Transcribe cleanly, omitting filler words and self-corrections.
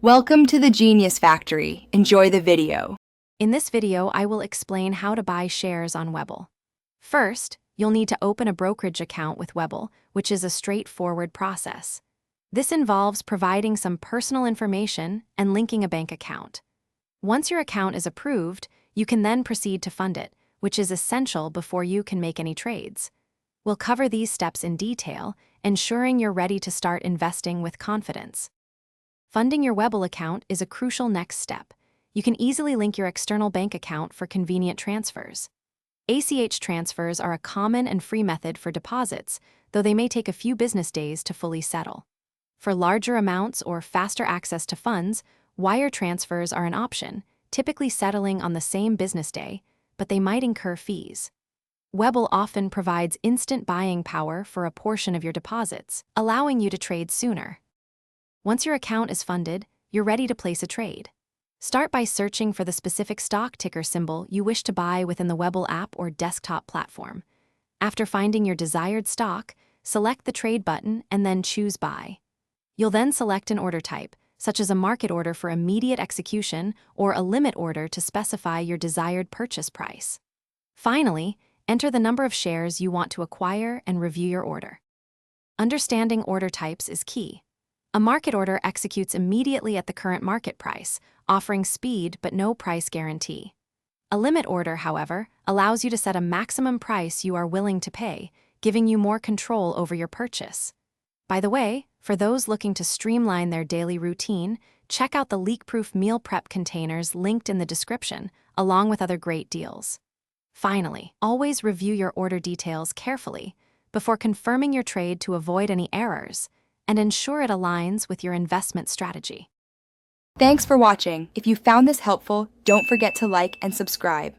Welcome to the Genius Factory. Enjoy the video. In this video, I will explain how to buy shares on Webull. First, you'll need to open a brokerage account with Webull, which is a straightforward process. This involves providing some personal information and linking a bank account. Once your account is approved, you can then proceed to fund it, which is essential before you can make any trades. We'll cover these steps in detail, ensuring you're ready to start investing with confidence. Funding your Webull account is a crucial next step. You can easily link your external bank account for convenient transfers. ACH transfers are a common and free method for deposits, though they may take a few business days to fully settle. For larger amounts or faster access to funds, wire transfers are an option, typically settling on the same business day, but they might incur fees. Webull often provides instant buying power for a portion of your deposits, allowing you to trade sooner. Once your account is funded, you're ready to place a trade. Start by searching for the specific stock ticker symbol you wish to buy within the Webull app or desktop platform. After finding your desired stock, select the trade button and then choose Buy. You'll then select an order type, such as a market order for immediate execution or a limit order to specify your desired purchase price. Finally, enter the number of shares you want to acquire and review your order. Understanding order types is key. A market order executes immediately at the current market price, offering speed but no price guarantee. A limit order, however, allows you to set a maximum price you are willing to pay, giving you more control over your purchase. By the way, for those looking to streamline their daily routine, check out the leak-proof meal prep containers linked in the description, along with other great deals. Finally, always review your order details carefully before confirming your trade to avoid any errors, and ensure it aligns with your investment strategy. Thanks for watching. If you found this helpful, don't forget to like and subscribe.